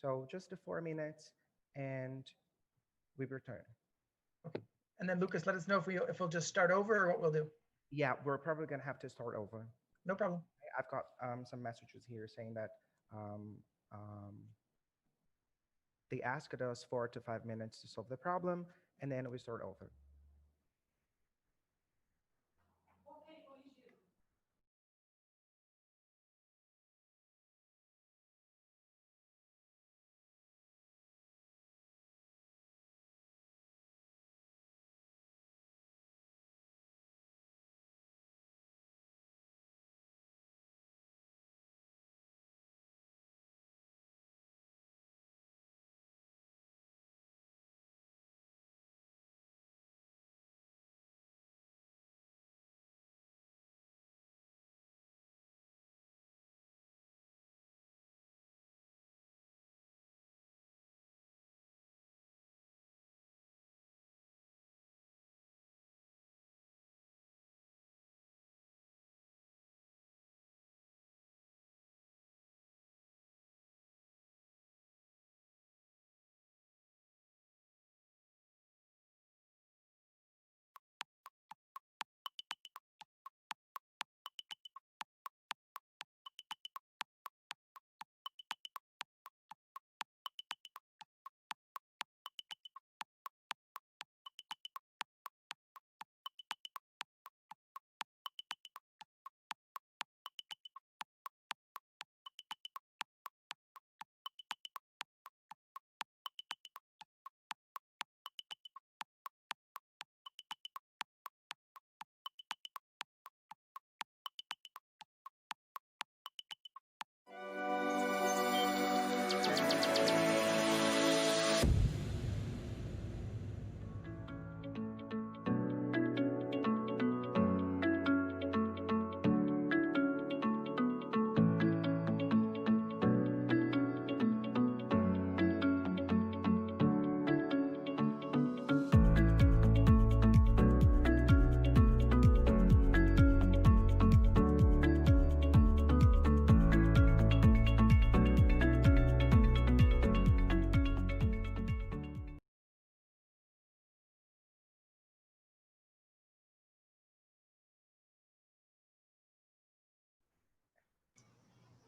So just the 4 minutes and we return. Okay. And then Lucas, let us know if we'll just start over or what we'll do. Yeah, we're probably gonna have to start over. No problem. I've got some messages here saying that um, um, they asked us 4 to 5 minutes to solve the problem, and then we start over.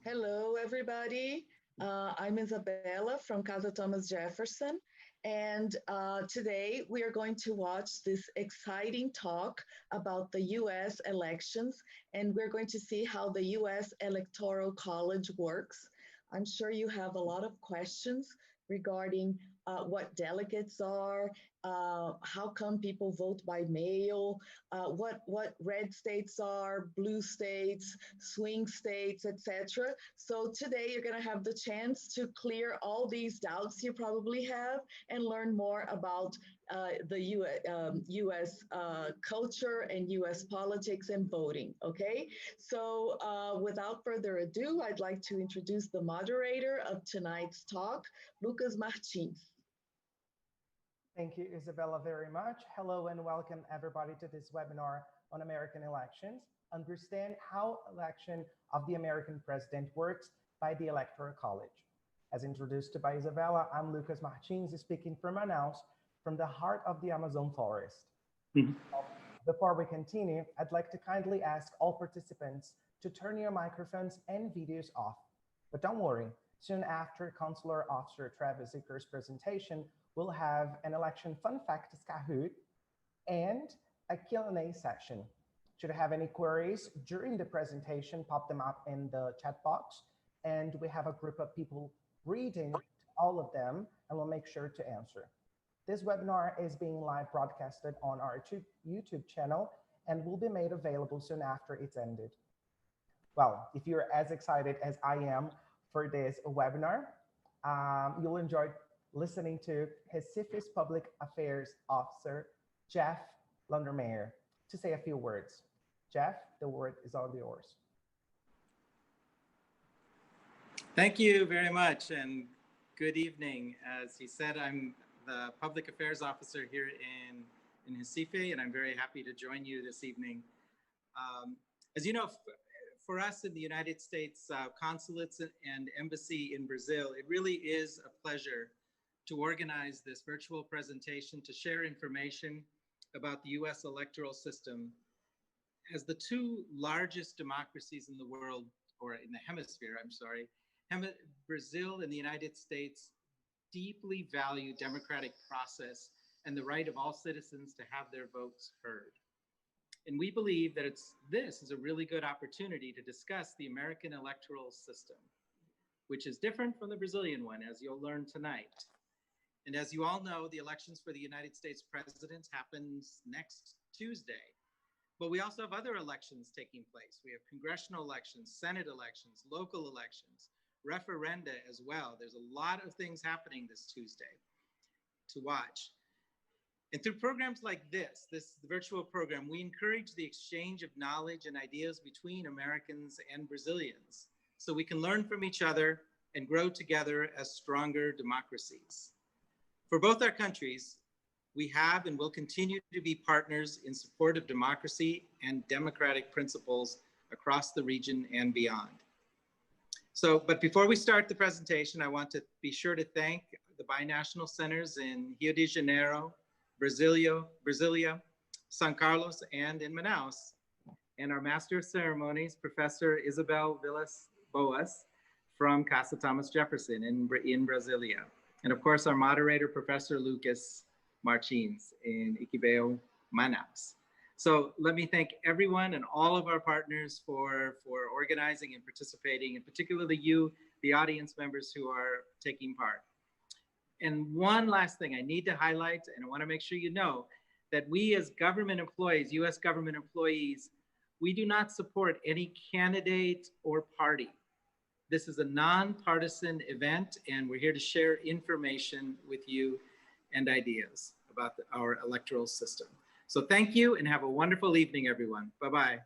Hello, everybody. I'm Isabella from Casa Thomas Jefferson, and today we are going to watch this exciting talk about the US elections, and we're going to see how the US Electoral College works. I'm sure you have a lot of questions regarding what delegates are, how come people vote by mail, what red states are, blue states, swing states, etc. So today you're going to have the chance to clear all these doubts you probably have and learn more about the US culture and US politics and voting, okay? So without further ado, I'd like to introduce the moderator of tonight's talk, Lucas Martins. Thank you, Isabella, very much. Hello and welcome everybody to this webinar on American elections. Understand how election of the American president works by the Electoral College. As introduced by Isabella, I'm Lucas Martins speaking from Manaus, from the heart of the Amazon forest. Before we continue, I'd like to kindly ask all participants to turn your microphones and videos off. But don't worry, soon after Consular Officer Travis Zicker's presentation, we'll have an election fun fact Kahoot and a Q&A session. Should you have any queries during the presentation, pop them up in the chat box, and we have a group of people reading all of them, and we'll make sure to answer. This webinar is being live broadcasted on our YouTube channel and will be made available soon after it's ended. Well, if you're as excited as I am for this webinar, you'll enjoy listening to his CIFI's Public Affairs Officer, Jeff Lundermeyer, to say a few words. Jeff, the word is all yours. Thank you very much, and good evening. As he said, I'm the Public Affairs Officer here in Recife, and I'm very happy to join you this evening. As you know, for us in the United States consulates and embassy in Brazil, it really is a pleasure to organize this virtual presentation to share information about the US electoral system. As the two largest democracies in the world, or in the hemisphere, I'm sorry, Brazil and the United States deeply value democratic process and the right of all citizens to have their votes heard. And we believe that this is a really good opportunity to discuss the American electoral system, which is different from the Brazilian one, as you'll learn tonight. And as you all know, the elections for the United States president happens next Tuesday. But we also have other elections taking place. We have congressional elections, Senate elections, local elections, referenda as well. There's a lot of things happening this Tuesday to watch. And through programs like this virtual program, we encourage the exchange of knowledge and ideas between Americans and Brazilians, so we can learn from each other and grow together as stronger democracies. For both our countries, we have and will continue to be partners in support of democracy and democratic principles across the region and beyond. But before we start the presentation, I want to be sure to thank the binational centers in Rio de Janeiro, Brasília, São Carlos, and in Manaus, and our Master of Ceremonies, Professor Isabel Villas-Boas from Casa Thomas Jefferson in Brasília. And of course, our moderator, Professor Lucas Martins in ICBEU Manaus. So let me thank everyone and all of our partners for organizing and participating, and particularly you, the audience members who are taking part. And one last thing I need to highlight, and I want to make sure you know, that we as government employees, US government employees, we do not support any candidate or party. This is a nonpartisan event, and we're here to share information with you and ideas about our electoral system. So thank you and have a wonderful evening, everyone. Bye-bye.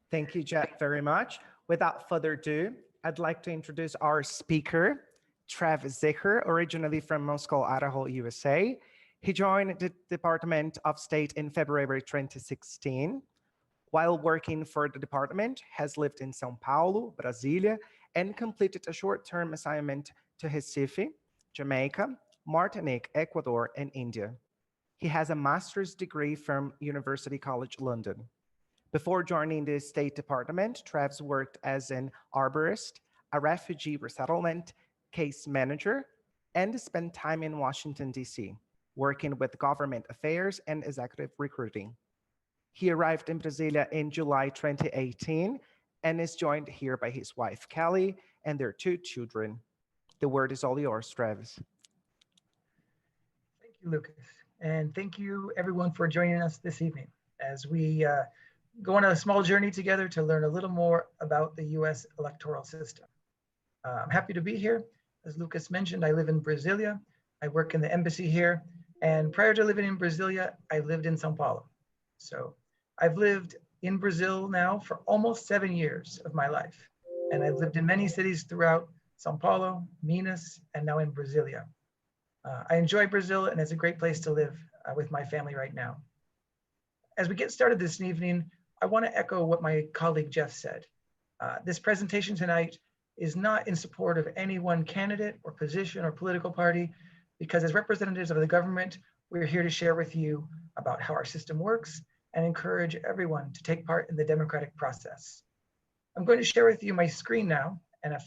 Thank you, Jeff, very much. Without further ado, I'd like to introduce our speaker, Travis Zicher, originally from Moscow, Idaho, USA. He joined the Department of State in February 2016. While working for the department, has lived in São Paulo, Brasília, and completed a short-term assignment to Recife, Jamaica, Martinique, Ecuador, and India. He has a master's degree from University College London. Before joining the State Department, Travis worked as an arborist, a refugee resettlement case manager, and spent time in Washington, D.C., working with government affairs and executive recruiting. He arrived in Brasília in July 2018 and is joined here by his wife, Kelly, and their 2 children. The word is all yours, Travis. Thank you, Lucas. And thank you, everyone, for joining us this evening as we go on a small journey together to learn a little more about the U.S. electoral system. I'm happy to be here. As Lucas mentioned, I live in Brasília. I work in the embassy here. And prior to living in Brasília, I lived in São Paulo. So I've lived in Brazil now for almost 7 years of my life. And I've lived in many cities throughout São Paulo, Minas, and now in Brasília. I enjoy Brazil, and it's a great place to live with my family right now. As we get started this evening, I want to echo what my colleague Jeff said. This presentation tonight is not in support of any one candidate or position or political party, because as representatives of the government, we're here to share with you about how our system works and encourage everyone to take part in the democratic process. I'm going to share with you my screen now, and I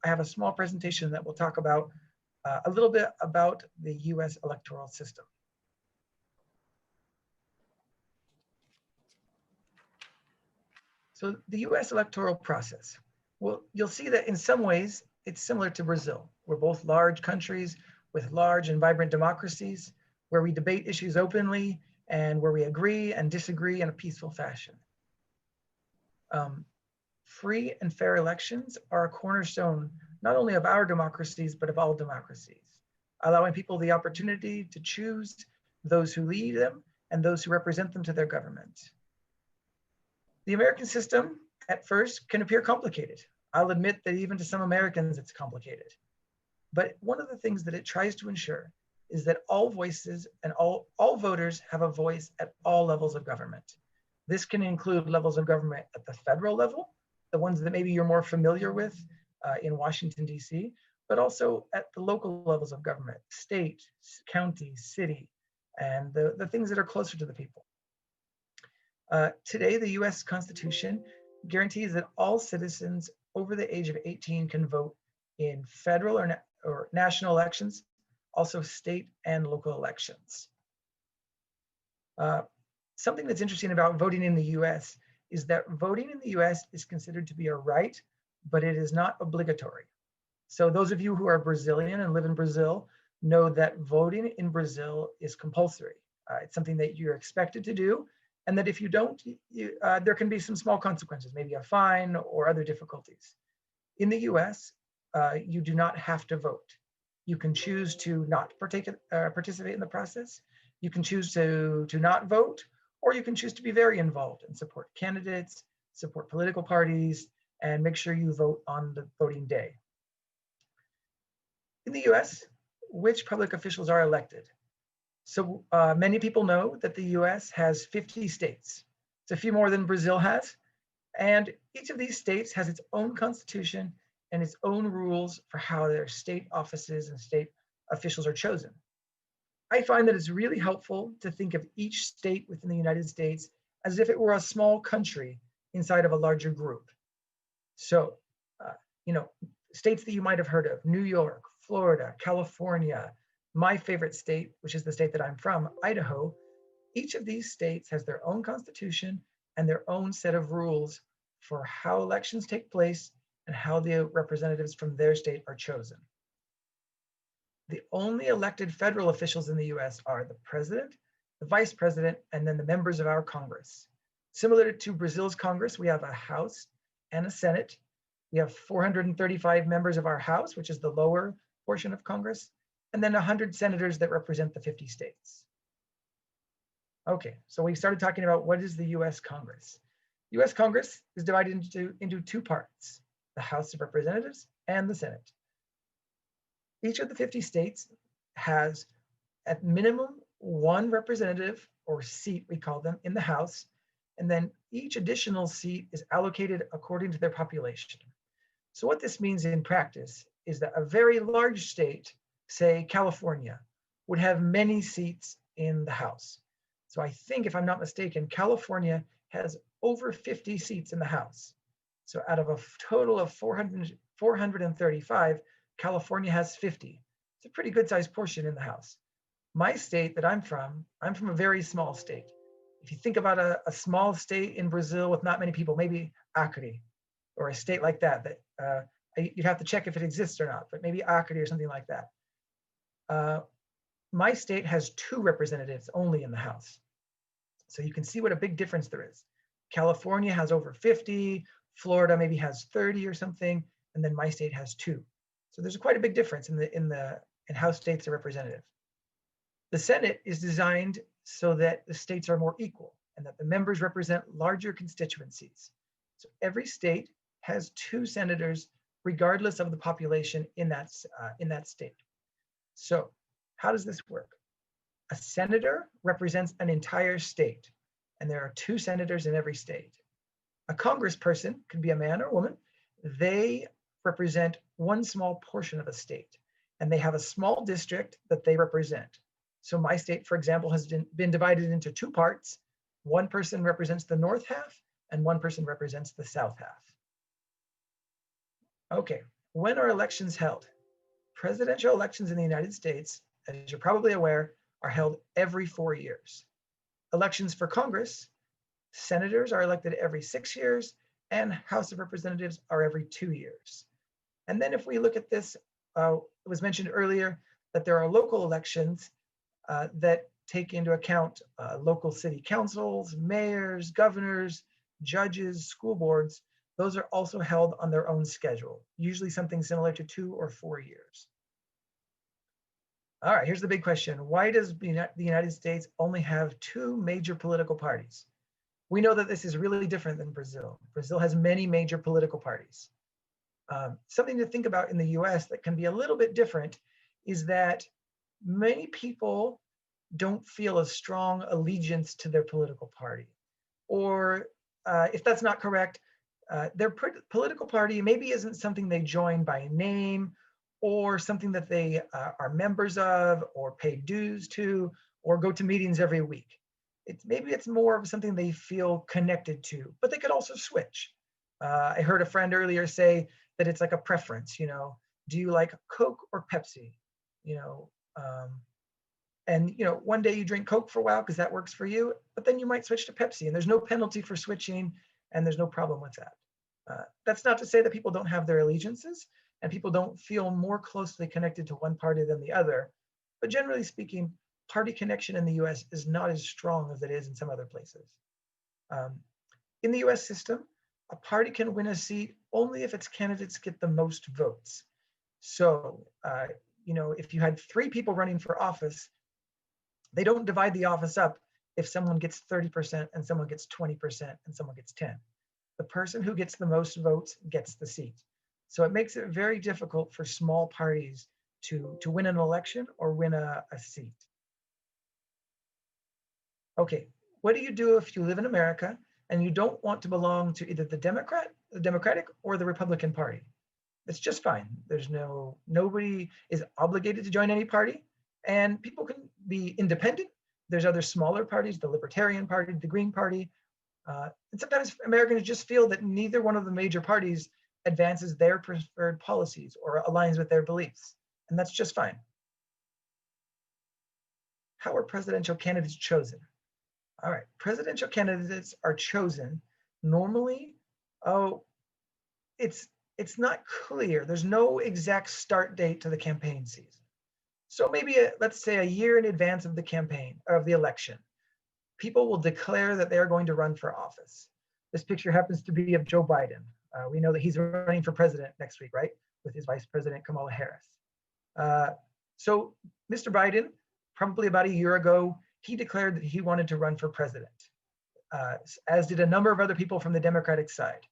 have a small presentation that will talk about a little bit about the US electoral system. So the US electoral process. Well, you'll see that in some ways, it's similar to Brazil. We're both large countries with large and vibrant democracies where we debate issues openly and where we agree and disagree in a peaceful fashion. Free and fair elections are a cornerstone not only of our democracies, but of all democracies, allowing people the opportunity to choose those who lead them and those who represent them to their government. The American system at first can appear complicated. I'll admit that even to some Americans, it's complicated. But one of the things that it tries to ensure is that all voices and all voters have a voice at all levels of government. This can include levels of government at the federal level, the ones that maybe you're more familiar with in Washington, D.C., but also at the local levels of government, state, county, city, and the things that are closer to the people. Today, the US Constitution guarantees that all citizens over the age of 18 can vote in federal or national elections, also state and local elections. Something that's interesting about voting in the US is that voting in the US is considered to be a right, but it is not obligatory. So those of you who are Brazilian and live in Brazil know that voting in Brazil is compulsory. It's something that you're expected to do, and that if you don't, there can be some small consequences, maybe a fine or other difficulties. In the US, you do not have to vote. You can choose to not participate in the process. You can choose to not vote, or you can choose to be very involved and support candidates, support political parties, and make sure you vote on the voting day. In the US, which public officials are elected? So many people know that the US has 50 states. It's a few more than Brazil has. And each of these states has its own constitution and its own rules for how their state offices and state officials are chosen. I find that it's really helpful to think of each state within the United States as if it were a small country inside of a larger group. So, states that you might have heard of: New York, Florida, California, my favorite state, which is the state that I'm from, Idaho. Each of these states has their own constitution and their own set of rules for how elections take place and how the representatives from their state are chosen. The only elected federal officials in the US are the president, the vice president, and then the members of our Congress. Similar to Brazil's Congress, we have a House and a Senate. We have 435 members of our House, which is the lower portion of Congress, and then 100 senators that represent the 50 states. Okay, so we started talking about what is the US Congress. US Congress is divided into two parts: the House of Representatives and the Senate. Each of the 50 states has at minimum one representative or seat, we call them, in the House, and then each additional seat is allocated according to their population. So what this means in practice is that a very large state, say California, would have many seats in the House. So I think, if I'm not mistaken, California has over 50 seats in the House. So out of a total of 435, California has 50. It's a pretty good sized portion in the House. My state that I'm from a very small state. If you think about a small state in Brazil with not many people, maybe Acre, or a state like that, you'd have to check if it exists or not, but maybe Acre or something like that. My state has 2 representatives only in the House. So you can see what a big difference there is. California has over 50, Florida maybe has 30 or something, and then my state has 2. So there's quite a big difference in how states are represented. The Senate is designed so that the states are more equal and that the members represent larger constituencies. So every state has 2 senators, regardless of the population in that state. So how does this work? A senator represents an entire state, and there are 2 senators in every state. A congressperson, could be a man or a woman, they represent one small portion of a state, and they have a small district that they represent. So my state, for example, has been divided into 2 parts. One person represents the north half, and one person represents the south half. Okay, when are elections held? Presidential elections in the United States, as you're probably aware, are held every 4 years. Elections for Congress, senators are elected every 6 years, and House of Representatives are every 2 years. And then if we look at this, it was mentioned earlier that there are local elections that take into account local city councils, mayors, governors, judges, school boards. Those are also held on their own schedule, usually something similar to 2 or 4 years. All right, here's the big question. Why does the United States only have 2 major political parties? We know that this is really different than Brazil. Brazil has many major political parties. Something to think about in the US that can be a little bit different is that many people don't feel a strong allegiance to their political party. or if that's not correct, their political party maybe isn't something they join by name, or something that they are members of, or pay dues to, or go to meetings every week. Maybe it's more of something they feel connected to, but they could also switch. I heard a friend earlier say that it's like a preference, you know, do you like Coke or Pepsi? You know, and you know, one day you drink Coke for a while because that works for you, but then you might switch to Pepsi, and there's no penalty for switching, and there's no problem with that. That's not to say that people don't have their allegiances and people don't feel more closely connected to one party than the other, but generally speaking, party connection in the US is not as strong as it is in some other places. In the US system, a party can win a seat only if its candidates get the most votes. So, you know, if you had 3 people running for office, they don't divide the office up if someone gets 30% and someone gets 20% and someone gets 10. The person who gets the most votes gets the seat. So it makes it very difficult for small parties to win an election or win a seat. Okay, what do you do if you live in America and you don't want to belong to either the Democratic or the Republican Party? It's just fine. Nobody is obligated to join any party, and people can be independent. There's other smaller parties, the Libertarian Party, the Green Party. And sometimes Americans just feel that neither one of the major parties advances their preferred policies or aligns with their beliefs, and that's just fine. How are presidential candidates chosen? All right, presidential candidates are chosen normally, it's not clear. There's no exact start date to the campaign season. So maybe let's say a year in advance of the campaign, or of the election, people will declare that they're going to run for office. This picture happens to be of Joe Biden. We know that he's running for president next week, right? With his vice president, Kamala Harris. So Mr. Biden, probably about a year ago, he declared that he wanted to run for president, as did a number of other people from the Democratic side.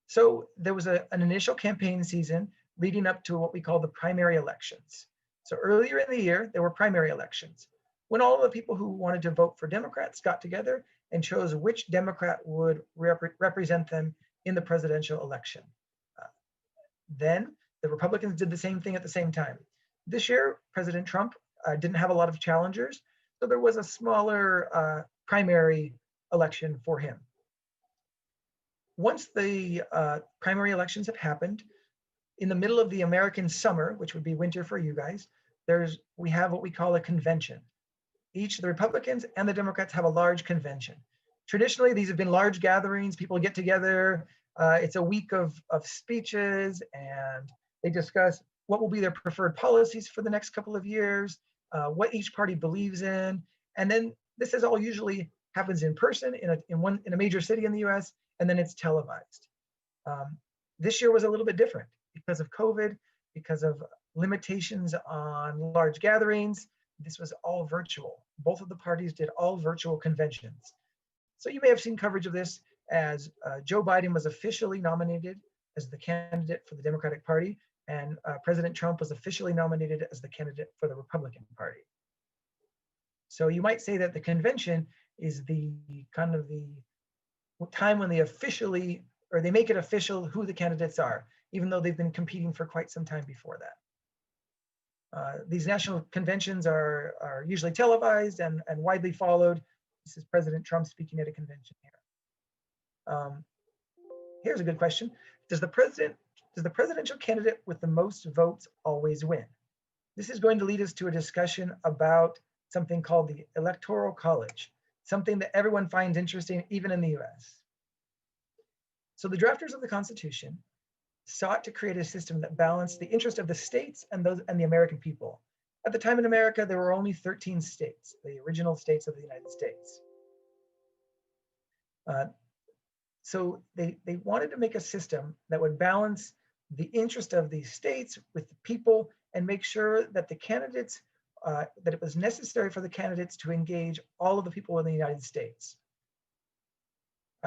So there was an initial campaign season leading up to what we call the primary elections. So earlier in the year, there were primary elections, when all of the people who wanted to vote for Democrats got together and chose which Democrat would represent them in the presidential election. Then the Republicans did the same thing at the same time. This year, President Trump didn't have a lot of challengers, so there was a smaller primary election for him. Once the primary elections have happened, in the middle of the American summer, which would be winter for you guys, we have what we call a convention. Each of the Republicans and the Democrats have a large convention. Traditionally, these have been large gatherings. People get together. It's a week of speeches, and they discuss what will be their preferred policies for the next couple of years, what each party believes in. And then this is all usually happens in person in a major city in the US, and then it's televised. This year was a little bit different because of COVID, because of limitations on large gatherings. This was all virtual. Both of the parties did all virtual conventions. So you may have seen coverage of this as Joe Biden was officially nominated as the candidate for the Democratic Party, and President Trump was officially nominated as the candidate for the Republican Party. So you might say that the convention is the kind of the time when they officially, or they make it official who the candidates are, even though they've been competing for quite some time before that. These national conventions are usually televised and widely followed. This is President Trump speaking at a convention here. Here's a good question. Does the presidential candidate with the most votes always win? This is going to lead us to a discussion about something called the Electoral College, something that everyone finds interesting, even in the US. So the drafters of the Constitution sought to create a system that balanced the interest of the states and the American people. At the time in America, there were only 13 states, the original states of the United States. So they wanted to make a system that would balance the interest of these states with the people and make sure that the candidates, that it was necessary for the candidates to engage all of the people in the United States.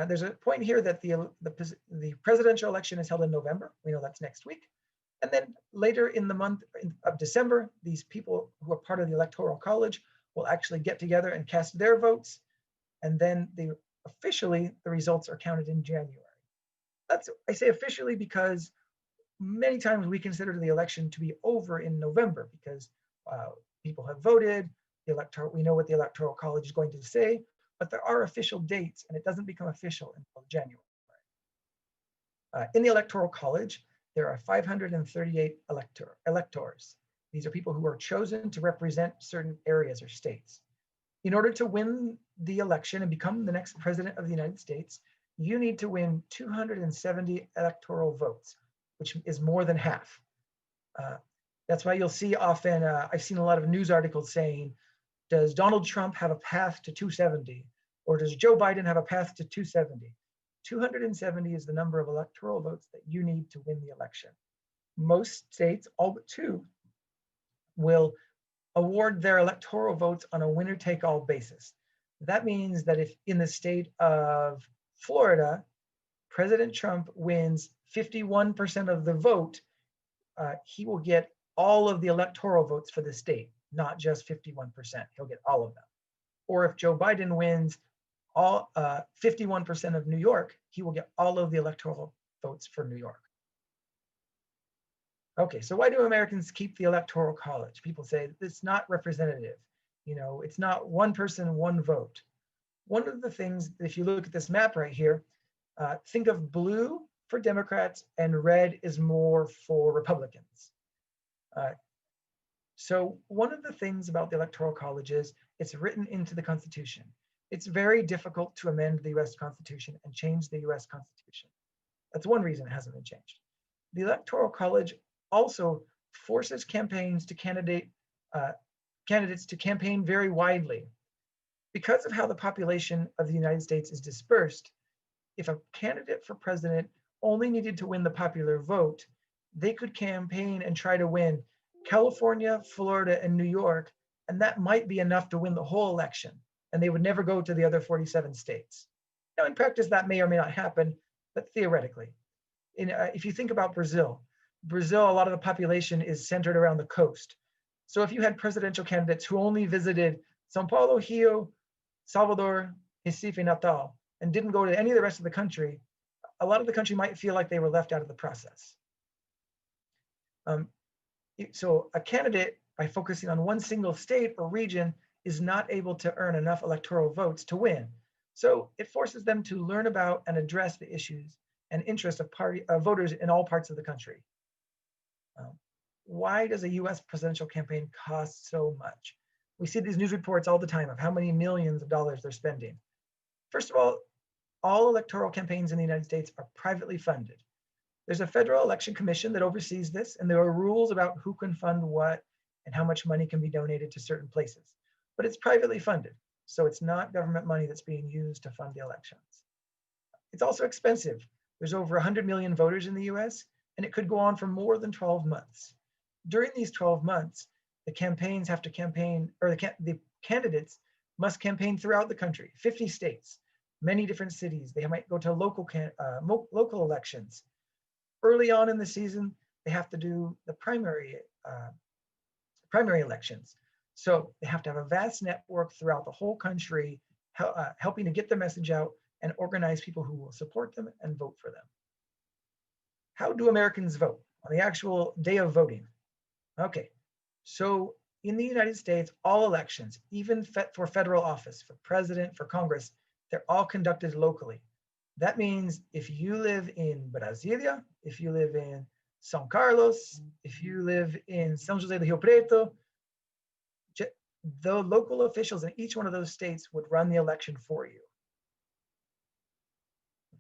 There's a point here that the presidential election is held in November. We know that's next week. And then later in the month of December, these people who are part of the Electoral College will actually get together and cast their votes. And then the officially, the results are counted in January. I say officially because many times we consider the election to be over in November because people have voted, we know what the Electoral College is going to say, but there are official dates and it doesn't become official until January. In the Electoral College, there are 538 electors. These are people who are chosen to represent certain areas or states. In order to win the election and become the next president of the United States, you need to win 270 electoral votes, which is more than half. That's why you'll see often, I've seen a lot of news articles saying, does Donald Trump have a path to 270? Or does Joe Biden have a path to 270? 270 is the number of electoral votes that you need to win the election. Most states, all but two, will award their electoral votes on a winner-take-all basis. That means that if in the state of Florida, President Trump wins 51% of the vote, he will get all of the electoral votes for the state, not just 51%. He'll get all of them. Or if Joe Biden wins all 51% of New York, he will get all of the electoral votes for New York. Okay, so why do Americans keep the Electoral College? People say it's not representative. You know, it's not one person, one vote. One of the things, if you look at this map right here, think of blue for Democrats and red is more for Republicans. So one of the things about the Electoral College is it's written into the Constitution. It's very difficult to amend the US Constitution and change the US Constitution. That's one reason it hasn't been changed. The Electoral College also forces campaigns to candidates to campaign very widely. Because of how the population of the United States is dispersed, if a candidate for president only needed to win the popular vote, they could campaign and try to win California, Florida, and New York, and that might be enough to win the whole election, and they would never go to the other 47 states. Now, in practice, that may or may not happen, but theoretically. If you think about Brazil, a lot of the population is centered around the coast. So if you had presidential candidates who only visited São Paulo, Rio, Salvador, Recife, Natal, and didn't go to any of the rest of the country, a lot of the country might feel like they were left out of the process. So a candidate, by focusing on one single state or region, is not able to earn enough electoral votes to win. So it forces them to learn about and address the issues and interests of voters in all parts of the country. Why does a US presidential campaign cost so much? We see these news reports all the time of how many millions of dollars they're spending. First of all electoral campaigns in the United States are privately funded. There's a federal election commission that oversees this, and there are rules about who can fund what and how much money can be donated to certain places. But it's privately funded, so it's not government money that's being used to fund the elections. It's also expensive. There's over 100 million voters in the US, and it could go on for more than 12 months. During these 12 months, the campaigns have to campaign, or the candidates must campaign throughout the country, 50 states, many different cities. They might go to local elections. Early on in the season, they have to do the primary elections. So they have to have a vast network throughout the whole country, helping to get the message out and organize people who will support them and vote for them. How do Americans vote on the actual day of voting? Okay, so in the United States, all elections, even for federal office, for president, for Congress, they're all conducted locally. That means if you live in Brasília, if you live in São Carlos, if you live in São José do Rio Preto, the local officials in each one of those states would run the election for you.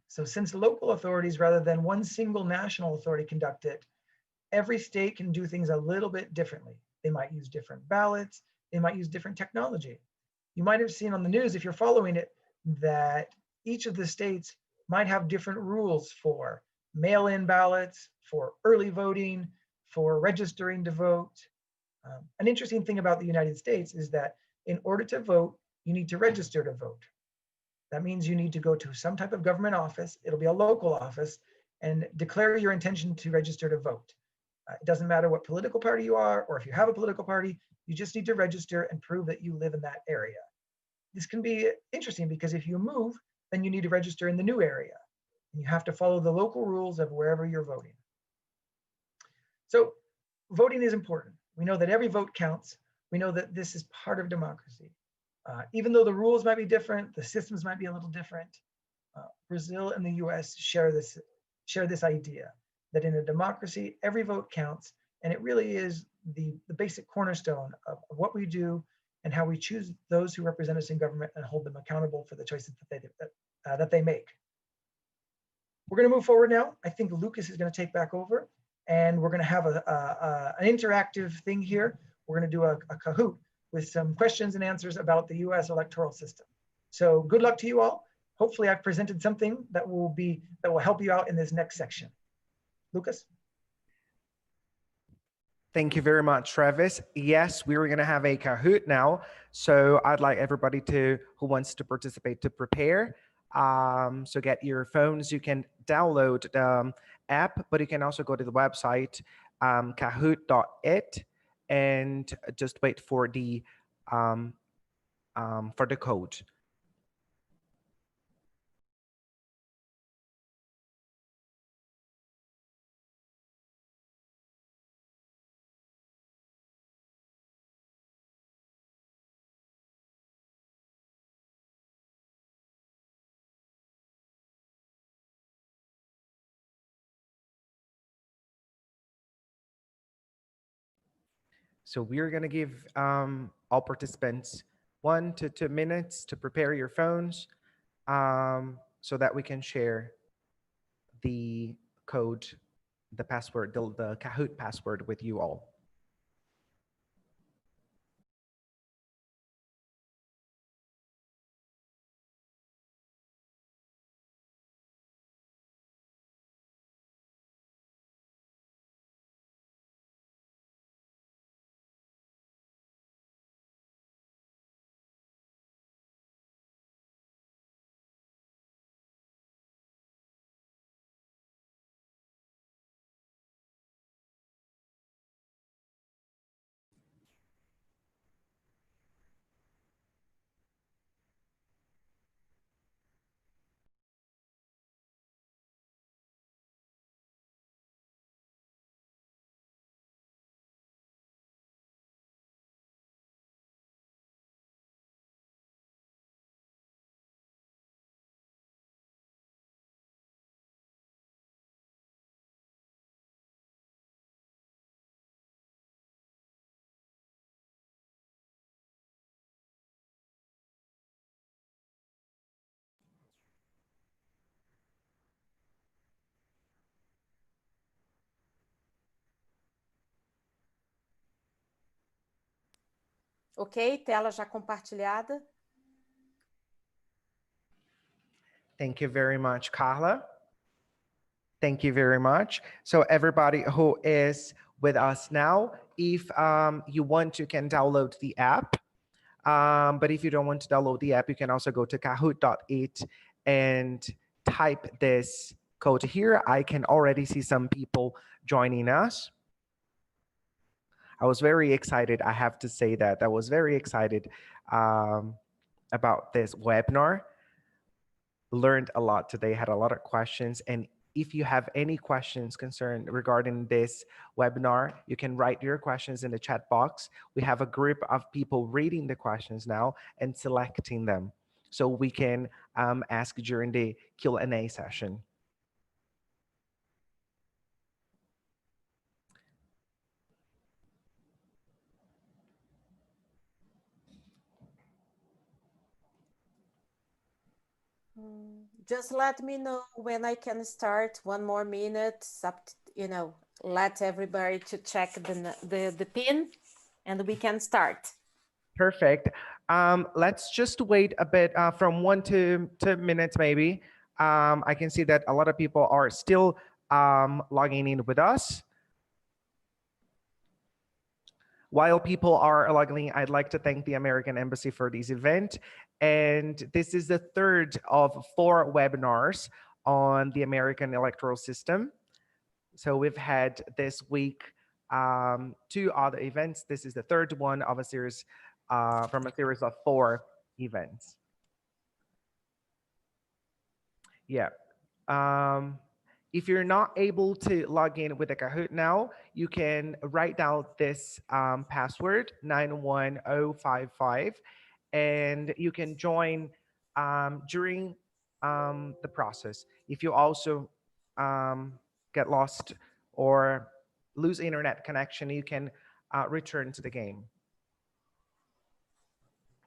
So since local authorities, rather than one single national authority, conduct it, every state can do things a little bit differently. They might use different ballots. They might use different technology. You might have seen on the news, if you're following it, that each of the states might have different rules for mail-in ballots, for early voting, for registering to vote. An interesting thing about the United States is that in order to vote, you need to register to vote. That means you need to go to some type of government office, it'll be a local office, and declare your intention to register to vote. It doesn't matter what political party you are, or if you have a political party, you just need to register and prove that you live in that area. This can be interesting because if you move, then you need to register in the new area. And you have to follow the local rules of wherever you're voting. So voting is important. We know that every vote counts. We know that this is part of democracy. Even though the rules might be different, the systems might be a little different, Brazil and the US share this idea that in a democracy, every vote counts, and it really is the basic cornerstone of what we do and how we choose those who represent us in government and hold them accountable for the choices that they make. We're going to move forward now. I think Lucas is going to take back over, and we're going to have an interactive thing here. We're going to do a Kahoot with some questions and answers about the US electoral system. So good luck to you all. Hopefully I've presented something that will help you out in this next section. Lucas? Thank you very much, Travis. Yes, we're going to have a Kahoot now. So I'd like everybody who wants to participate to prepare. So get your phones. You can download the app, but you can also go to the website, kahoot.it, and just wait for the code. So we're going to give all participants 1 to 2 minutes to prepare your phones so that we can share the code, the password, the Kahoot password with you all. Ok, tela já compartilhada. Thank you very much, Carla. Thank you very much. So everybody who is with us now, if you want, you can download the app. But if you don't want to download the app, you can also go to kahoot.it and type this code here. I can already see some people joining us. I was very excited. I have to say that I was very excited about this webinar. Learned a lot today, had a lot of questions. And if you have any questions concerned regarding this webinar, you can write your questions in the chat box. We have a group of people reading the questions now and selecting them, so we can ask during the Q&A session. Just let me know when I can start. 1 more minute, let everybody to check the pin and we can start. Perfect. Let's just wait a bit from 1 to 2 minutes maybe. I can see that a lot of people are still logging in with us. While people are logging in, I'd like to thank the American Embassy for this event. And this is the 3rd of 4 webinars on the American electoral system. So we've had this week 2 other events. This is the 3rd one of a series from a series of 4 events. Yeah. If you're not able to log in with a Kahoot now, you can write down this password 91055, and you can join during the process. If you also get lost or lose internet connection, you can return to the game.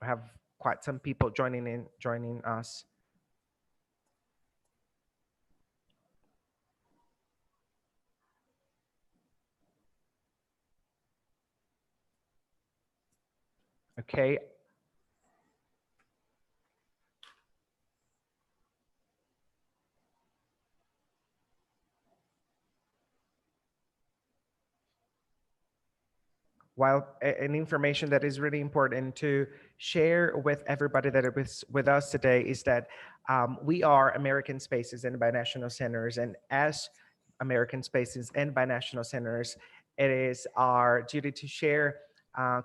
We have quite some people joining us. Okay. While an information that is really important to share with everybody that is with us today is that we are American Spaces and Binational Centers, and as American Spaces and Binational Centers, it is our duty to share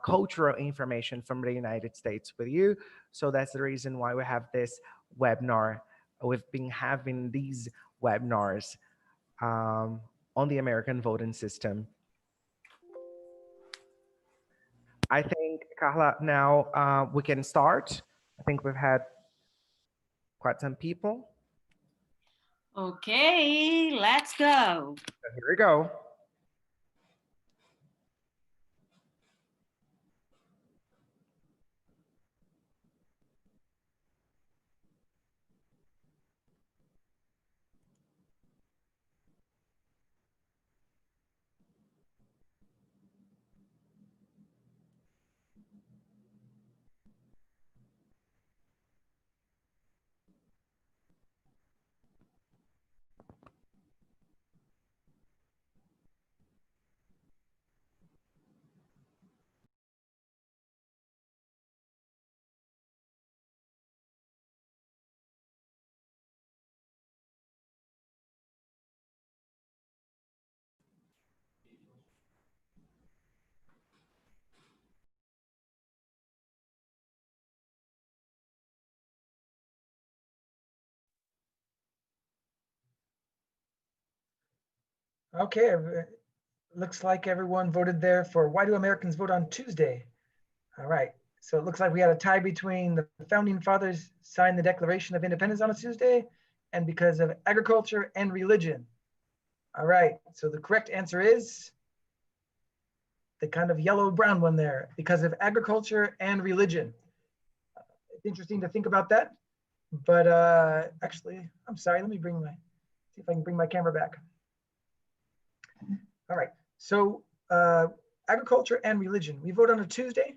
cultural information from the United States with you. So that's the reason why we have this webinar. We've been having these webinars on the American voting system. I think, Carla, now we can start. I think we've had quite some people. Okay, let's go. So here we go. Okay, looks like everyone voted there for why do Americans vote on Tuesday? All right, so it looks like we had a tie between the founding fathers signed the Declaration of Independence on a Tuesday and because of agriculture and religion. All right, so the correct answer is the kind of yellow-brown one there, because of agriculture and religion. It's interesting to think about that, but actually, I'm sorry, let me see if I can bring my camera back. All right, so agriculture and religion. We vote on a Tuesday.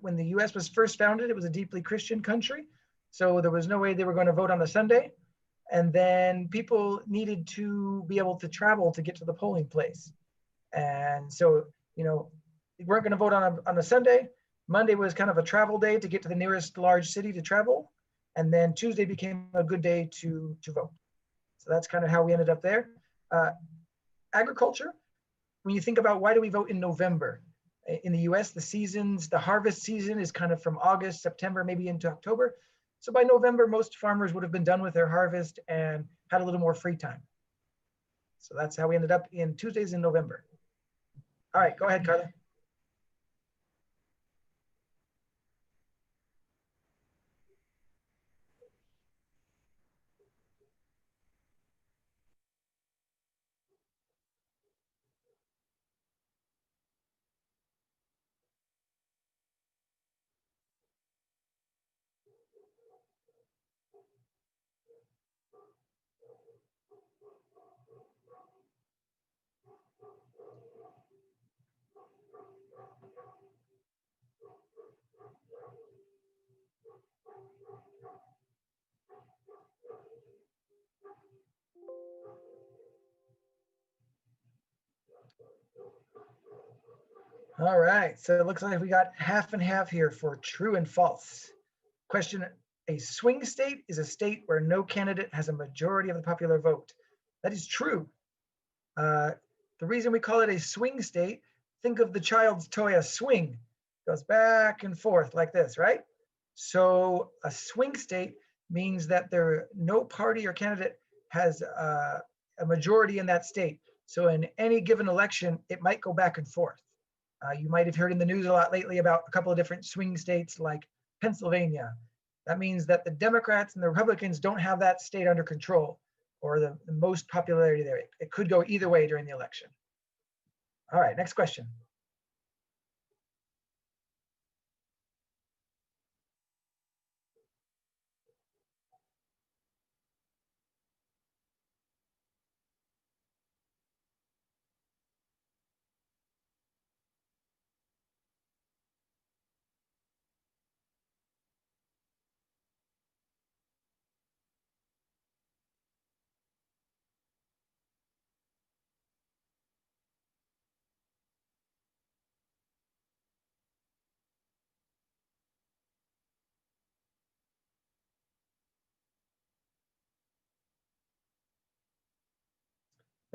When the US was first founded, it was a deeply Christian country. So there was no way they were going to vote on a Sunday. And then people needed to be able to travel to get to the polling place. And so, you know, we weren't going to vote on a Sunday. Monday was kind of a travel day to get to the nearest large city to travel. And then Tuesday became a good day to vote. So that's kind of how we ended up there. Agriculture. When you think about why do we vote in November? In the US, the harvest season is kind of from August, September, maybe into October. So by November, most farmers would have been done with their harvest and had a little more free time. So that's how we ended up in Tuesdays in November. All right, go ahead, Carla. All right, so it looks like we got half and half here for true and false. Question, a swing state is a state where no candidate has a majority of the popular vote. That is true. The reason we call it a swing state, think of the child's toy, a swing. Goes back and forth like this, right? So a swing state means that no party or candidate has a majority in that state. So in any given election, it might go back and forth. You might have heard in the news a lot lately about a couple of different swing states like Pennsylvania. That means that the Democrats and the Republicans don't have that state under control, or the most popularity there. It could go either way during the election. All right, next question.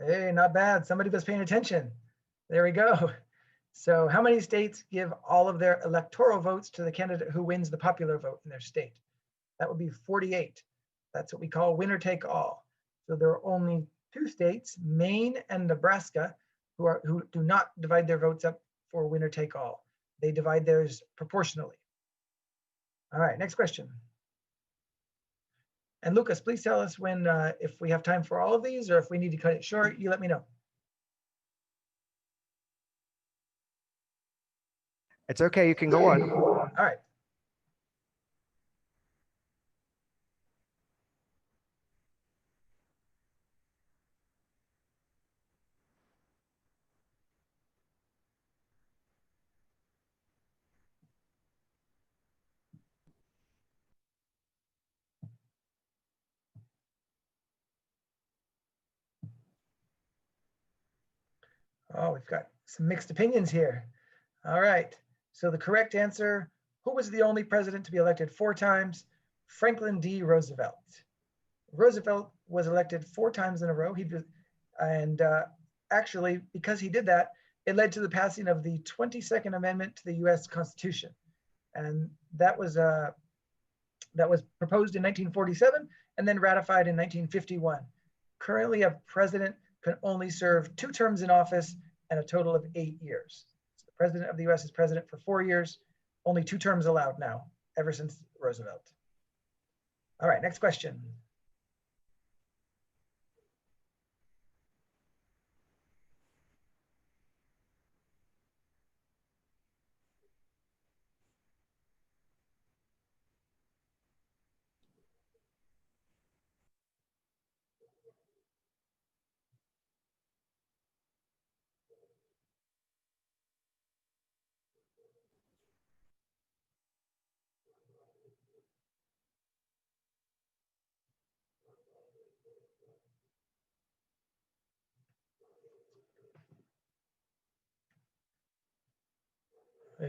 Hey, not bad. Somebody was paying attention. There we go. So how many states give all of their electoral votes to the candidate who wins the popular vote in their state? That would be 48. That's what we call winner take all. So there are only 2 states, Maine and Nebraska, who do not divide their votes up for winner take all. They divide theirs proportionally. All right, next question. And Lucas, please tell us when, if we have time for all of these, or if we need to cut it short, you let me know. It's okay, you can go on. All right. Oh, we've got some mixed opinions here. All right, so the correct answer, who was the only president to be elected 4 times? Franklin D. Roosevelt. Roosevelt was elected 4 times in a row. Actually, because he did that, it led to the passing of the 22nd Amendment to the US Constitution. And that was proposed in 1947 and then ratified in 1951. Currently, a president can only serve 2 terms in office and a total of 8 years. So the president of the US is president for 4 years, only 2 terms allowed now, ever since Roosevelt. All right, next question.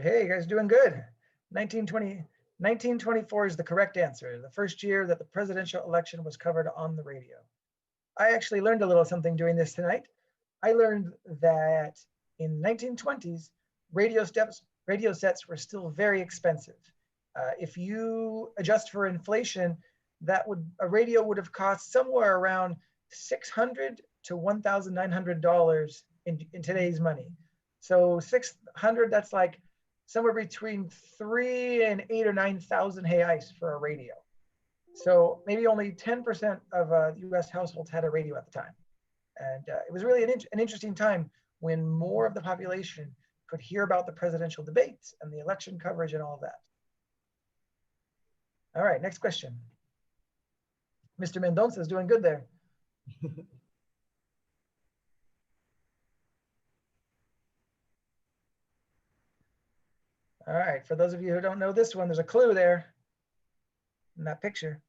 Hey, you guys doing good. 1924 is the correct answer, the first year that the presidential election was covered on the radio. I actually learned a little something doing this tonight. I learned that in 1920s, radio sets were still very expensive. If you adjust for inflation, a radio would have cost somewhere around $600 to $1,900 in today's money. So 600, that's like somewhere between 3 and 8 or 9,000 reais for a radio. So maybe only 10% of US households had a radio at the time. And it was really an interesting time when more of the population could hear about the presidential debates and the election coverage and all of that. All right, next question. Mr. Mendonça is doing good there. All right, for those of you who don't know this one, there's a clue there in that picture.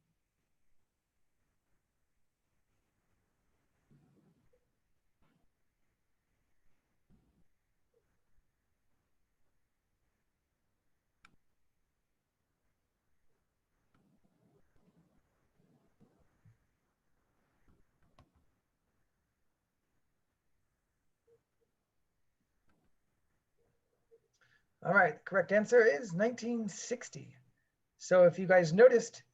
All right, the correct answer is 1960. So if you guys noticed,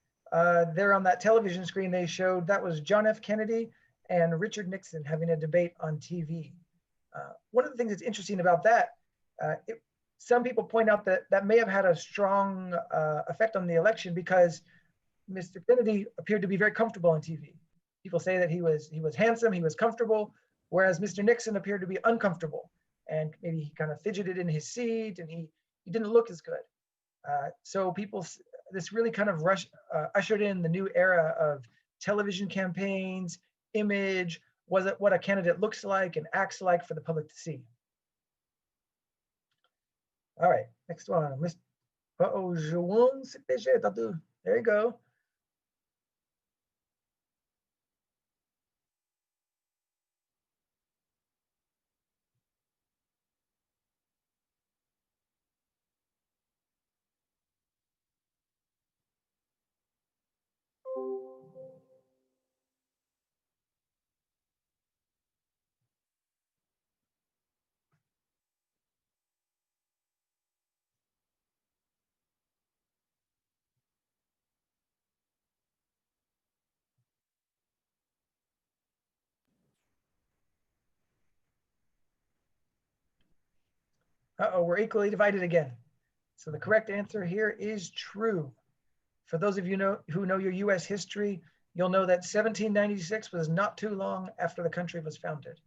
there on that television screen they showed, that was John F. Kennedy and Richard Nixon having a debate on TV. One of the things that's interesting about that, some people point out that that may have had a strong effect on the election because Mr. Kennedy appeared to be very comfortable on TV. People say that he was handsome, he was comfortable, whereas Mr. Nixon appeared to be uncomfortable, and maybe he kind of fidgeted in his seat, and he didn't look as good. So this really kind of ushered in the new era of television campaigns, image, what a candidate looks like and acts like for the public to see. All right, next one. There you go. Uh-oh, we're equally divided again. So the correct answer here is true. For those of you who know your US history, you'll know that 1796 was not too long after the country was founded.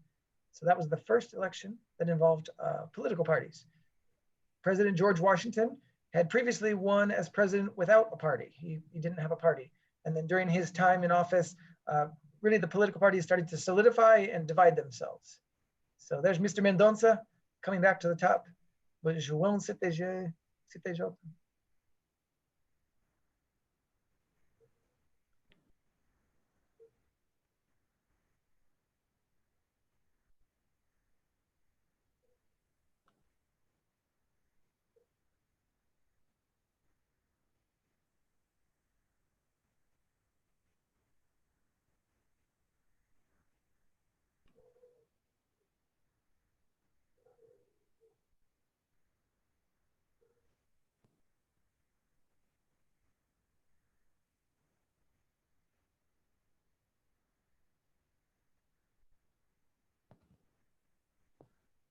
So that was the first election that involved political parties. President George Washington had previously won as president without a party. He didn't have a party. And then during his time in office, really the political parties started to solidify and divide themselves. So there's Mr. Mendonça coming back to the top. But João CTG.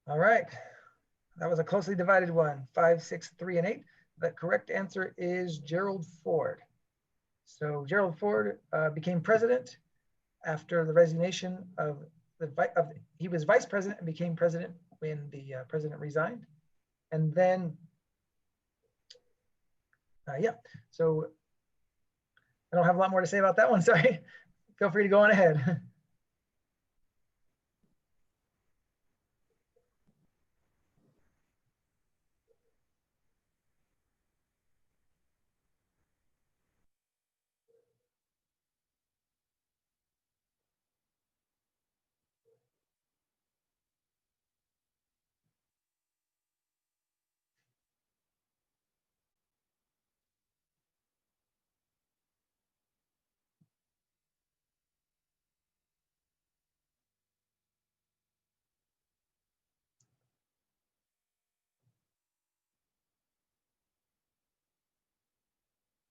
All right, that was a closely divided one, 5, 6, 3, and 8. The correct answer is Gerald Ford. So Gerald Ford became president after the resignation of he was vice president and became president when the president resigned. And then, yeah, so I don't have a lot more to say about that one, sorry. Feel free to go on ahead.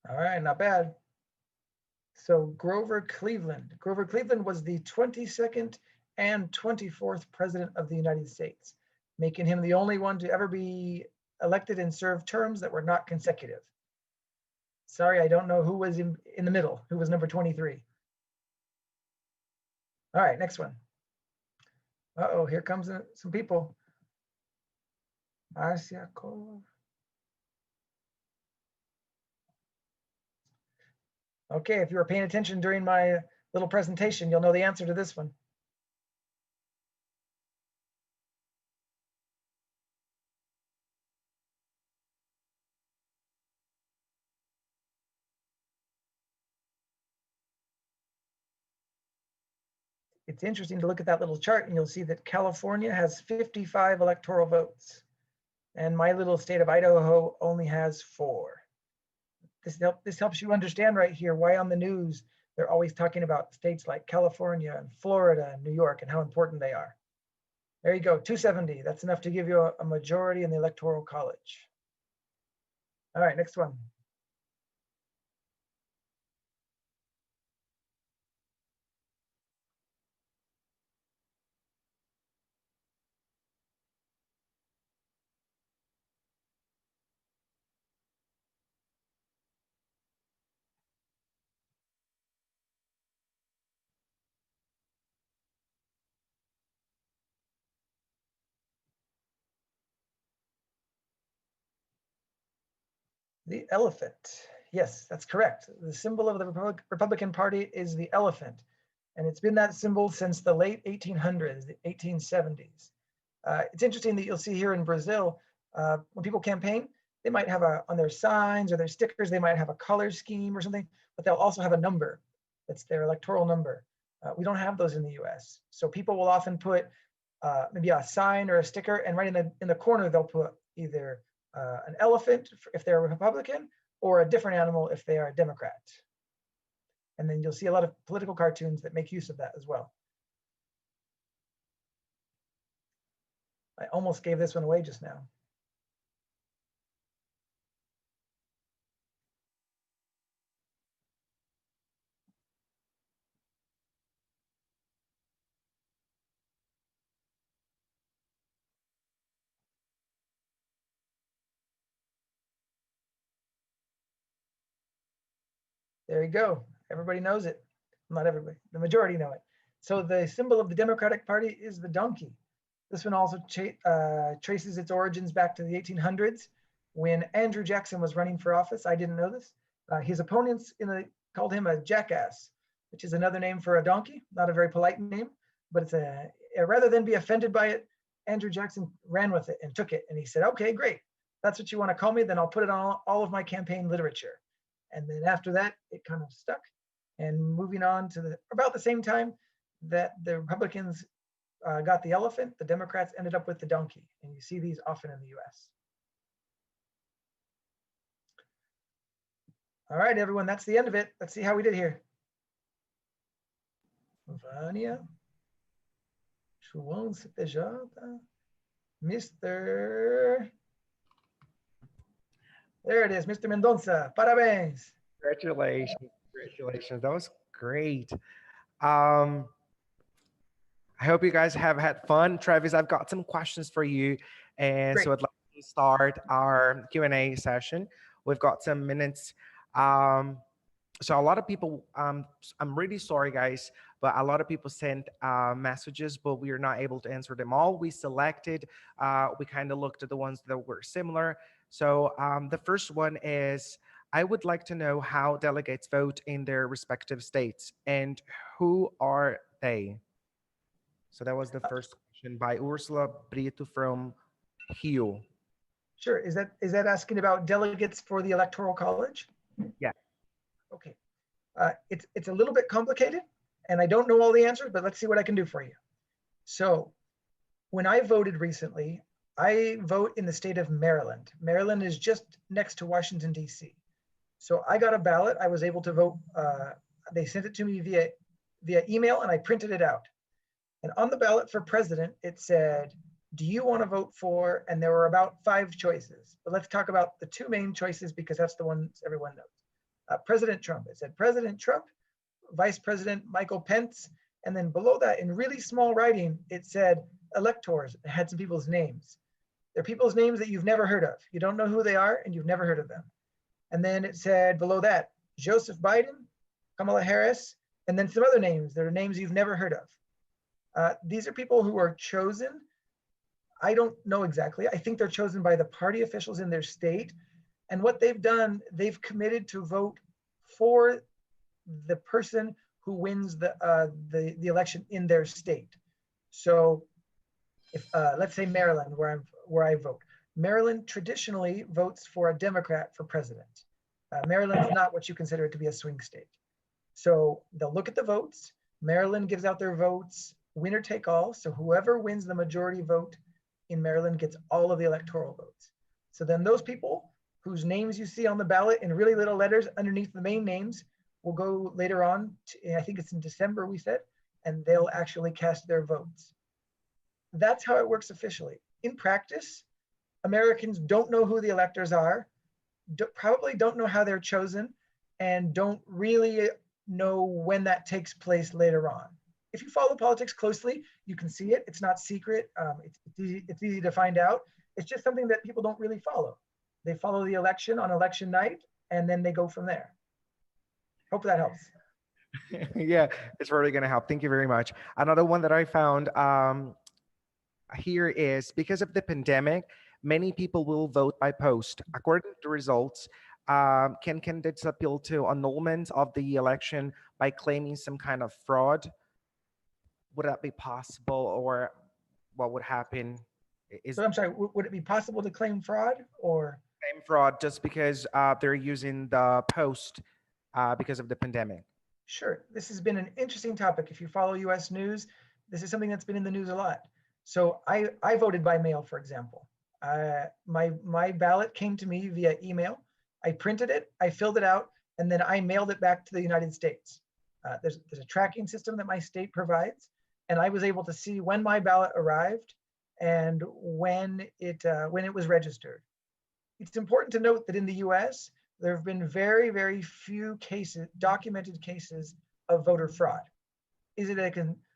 All right, not bad. So Grover Cleveland. Grover Cleveland was the 22nd and 24th president of the United States, making him the only one to ever be elected and serve terms that were not consecutive. Sorry, I don't know who was in the middle, who was number 23. All right, next one. Uh-oh, here comes some people. Okay, if you were paying attention during my little presentation, you'll know the answer to this one. It's interesting to look at that little chart and you'll see that California has 55 electoral votes and my little state of Idaho only has 4. This helps you understand right here why on the news they're always talking about states like California and Florida and New York and how important they are. There you go, 270. That's enough to give you a majority in the Electoral College. All right, next one. The elephant. Yes, that's correct. The symbol of the Republican Party is the elephant. And it's been that symbol since the late 1800s, the 1870s. It's interesting that you'll see here in Brazil, when people campaign, they might have on their signs or their stickers, they might have a color scheme or something, but they'll also have a number. That's their electoral number. We don't have those in the US. So people will often put maybe a sign or a sticker, and right in the corner, they'll put either an elephant if they're a Republican, or a different animal if they are a Democrat. And then you'll see a lot of political cartoons that make use of that as well. I almost gave this one away just now. There you go. Everybody knows it. Not everybody, the majority know it. So the symbol of the Democratic Party is the donkey. This one also traces its origins back to the 1800s when Andrew Jackson was running for office. I didn't know this. His opponents called him a jackass, which is another name for a donkey, not a very polite name, but it's rather than be offended by it, Andrew Jackson ran with it and took it. And he said, okay, great. That's what you want to call me, then I'll put it on all of my campaign literature. And then after that, it kind of stuck. And moving on to about the same time that the Republicans got the elephant, the Democrats ended up with the donkey. And you see these often in the US. All right, everyone, that's the end of it. Let's see how we did here. Vânia, João CPJ, Mr. There it is, Mr. Mendonça. Parabéns. Congratulations. Congratulations. That was great. I hope you guys have had fun. Travis, I've got some questions for you. And Great. so I'd like to start our Q&A session. We've got some minutes. So a lot of people, I'm really sorry, guys, but a lot of people sent messages, but we are not able to answer them all. We selected, we kind of looked at the ones that were similar. So the first one is, I would like to know how delegates vote in their respective states and who are they? So that was the first question by Ursula Brito from Rio. Sure. Is that asking about delegates for the Electoral College? Yeah. Okay. It's a little bit complicated, and I don't know all the answers, but let's see what I can do for you. So when I voted recently, I vote in the state of Maryland. Maryland is just next to Washington, D.C. So I got a ballot. I was able to vote. They sent it to me via email, and I printed it out. And on the ballot for president, it said, do you want to vote for, and there were about 5 choices. But let's talk about the 2 main choices because that's the ones everyone knows. President Trump. It said President Trump, Vice President Michael Pence, and then below that in really small writing, it said electors. It had some people's names. They're people's names that you've never heard of. You don't know who they are and you've never heard of them. And then it said below that, Joseph Biden, Kamala Harris, and then some other names. There are names you've never heard of. These are people who are chosen. I don't know exactly. I think they're chosen by the party officials in their state. And what they've done, they've committed to vote for the person who wins the election in their state. So if let's say Maryland, where I vote. Maryland traditionally votes for a Democrat for president. Maryland is not what you consider it to be a swing state. So they'll look at the votes. Maryland gives out their votes, winner take all. So whoever wins the majority vote in Maryland gets all of the electoral votes. So then those people whose names you see on the ballot in really little letters underneath the main names will go later on, I think it's in December we said, and they'll actually cast their votes. That's how it works officially. In practice, Americans don't know who the electors are, probably don't know how they're chosen, and don't really know when that takes place later on. If you follow politics closely, you can see it. It's not secret. It's easy to find out. It's just something that people don't really follow. They follow the election on election night, and then they go from there. Hope that helps. Yeah, it's really going to help. Thank you very much. Another one that I found here is, because of the pandemic, many people will vote by post. According to results, can candidates appeal to annulment of the election by claiming some kind of fraud? Would that be possible, or what would happen? So I'm sorry, would it be possible to claim fraud or? Claim fraud just because they're using the post because of the pandemic? Sure. This has been an interesting topic. If you follow US news, this is something that's been in the news a lot. So I voted by mail, for example. My ballot came to me via email. I printed it, I filled it out, and then I mailed it back to the United States. There's a tracking system that my state provides, and I was able to see when my ballot arrived and when it was registered. It's important to note that in the US, there have been very, very few cases, documented cases of voter fraud.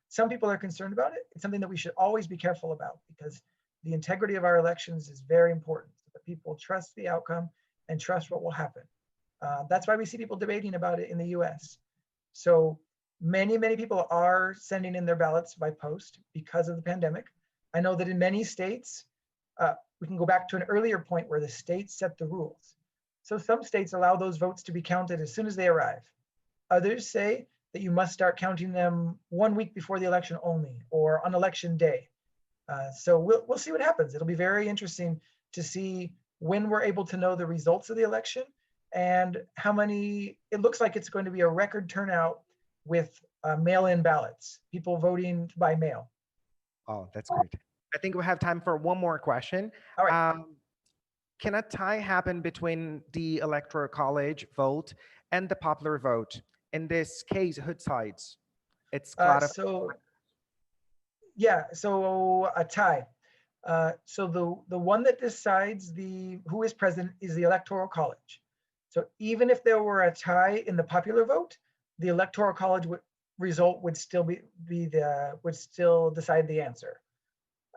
Some people are concerned about it. It's something that we should always be careful about because the integrity of our elections is very important, so that people trust the outcome and trust what will happen. That's why we see people debating about it in the US. So many, many people are sending in their ballots by post because of the pandemic. I know that in many states, we can go back to an earlier point where the states set the rules. So some states allow those votes to be counted as soon as they arrive. Others say that you must start counting them 1 week before the election only, or on election day. So we'll see what happens. It'll be very interesting to see when we're able to know the results of the election and how many. It looks like it's going to be a record turnout with mail-in ballots, people voting by mail. Oh, that's great. I think we have time for one more question. All right. Can a tie happen between the Electoral College vote and the popular vote? In this case, who decides? It's so a tie. So the one that decides who is president is the Electoral College. So even if there were a tie in the popular vote, the Electoral College result would still would still decide the answer.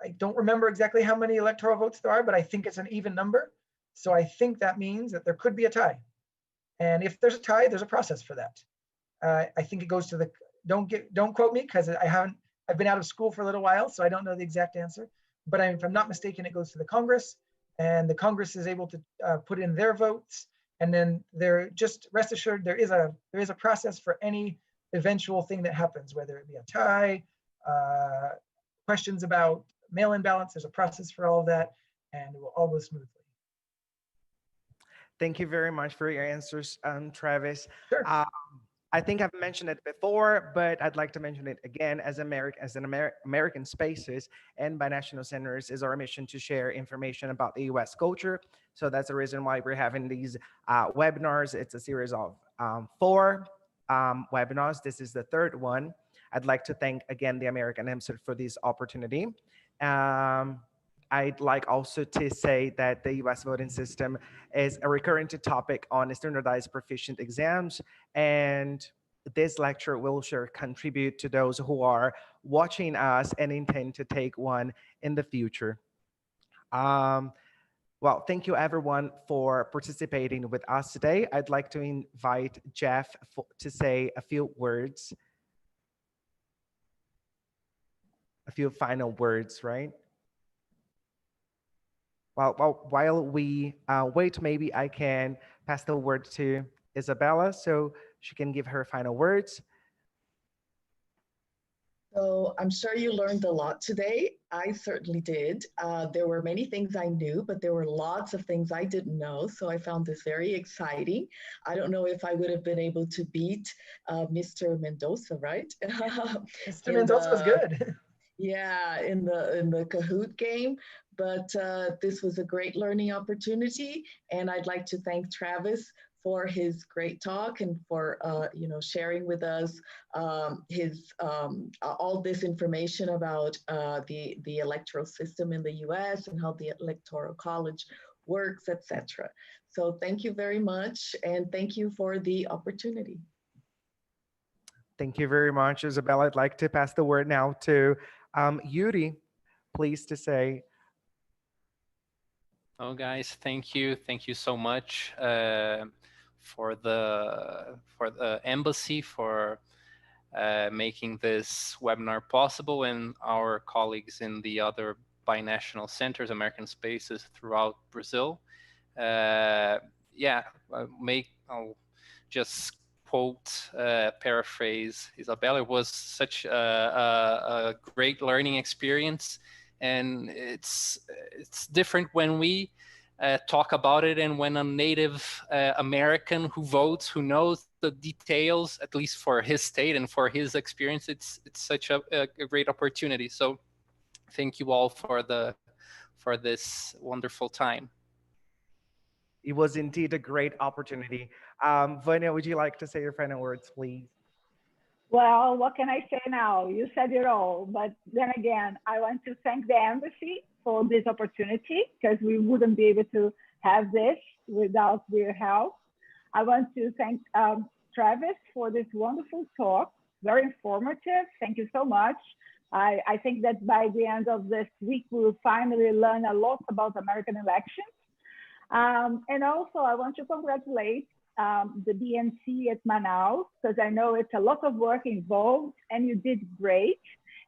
I don't remember exactly how many electoral votes there are, but I think it's an even number. So I think that means that there could be a tie. And if there's a tie, there's a process for that. I think it goes to the, don't quote me because I've been out of school for a little while, so I don't know the exact answer. But if I'm not mistaken, it goes to the Congress, and the Congress is able to put in their votes. And then just rest assured, there is a process for any eventual thing that happens, whether it be a tie, questions about mail-in ballots. There's a process for all of that, and it will all go smoothly. Thank you very much for your answers, Travis. Sure. I think I've mentioned it before, but I'd like to mention it again. As American Spaces and Binational Centers is our mission to share information about the U.S. culture. So that's the reason why we're having these webinars. It's a series of 4 webinars. This is the 3rd one. I'd like to thank again the American Institute for this opportunity. I'd like also to say that the U.S. voting system is a recurrent topic on standardized proficient exams, and this lecture will sure contribute to those who are watching us and intend to take one in the future. Well, thank you everyone for participating with us today. I'd like to invite Jeff to say a few words, a few final words, right? Well, while we wait, maybe I can pass the word to Isabella so she can give her final words. So I'm sure you learned a lot today. I certainly did. There were many things I knew, but there were lots of things I didn't know. So I found this very exciting. I don't know if I would have been able to beat Mr. Mendoza, right? Mr. Mendoza was good. Yeah, in the Kahoot game, but this was a great learning opportunity, and I'd like to thank Travis for his great talk and for sharing with us his all this information about the electoral system in the U.S. and how the Electoral College works, etc. So thank you very much, and thank you for the opportunity. Thank you very much, Isabella. I'd like to pass the word now to Yuri, please to say. Oh, guys, thank you so much for the embassy for making this webinar possible, and our colleagues in the other binational centers, American Spaces throughout Brazil. yeah, I'll just quote, paraphrase Isabella. It was such a great learning experience, and it's different when we talk about it, and when a Native American who votes, who knows the details, at least for his state and for his experience, it's such a great opportunity. So thank you all for this wonderful time. It was indeed a great opportunity. Vanya, would you like to say your final words, please? Well, what can I say now? You said it all. But then again, I want to thank the embassy for this opportunity, because we wouldn't be able to have this without their help. I want to thank Travis for this wonderful talk, very informative. Thank you so much. I think that by the end of this week, we will finally learn a lot about American elections. And also, I want to congratulate the BNC at Manaus, because I know it's a lot of work involved, and you did great.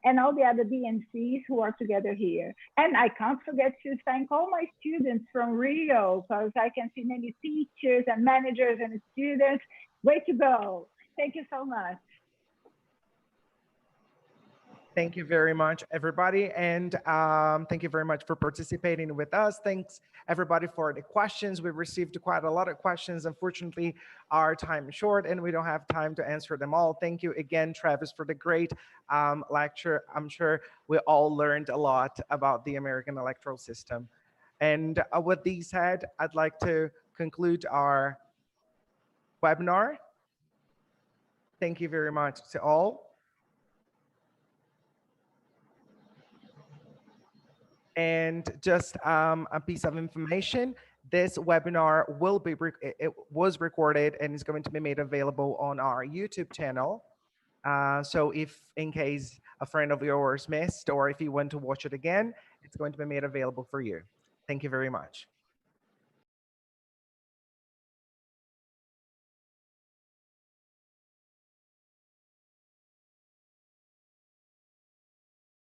And all the other BNCs who are together here. And I can't forget to thank all my students from Rio, because I can see many teachers and managers and students. Way to go. Thank you so much. Thank you very much, everybody. And thank you very much for participating with us. Thanks, everybody, for the questions. We received quite a lot of questions. Unfortunately, our time is short and we don't have time to answer them all. Thank you again, Travis, for the great lecture. I'm sure we all learned a lot about the American electoral system. And with these said, I'd like to conclude our webinar. Thank you very much to all. And just a piece of information, this webinar was recorded and is going to be made available on our YouTube channel. So if in case a friend of yours missed, or if you want to watch it again, it's going to be made available for you. Thank you very much.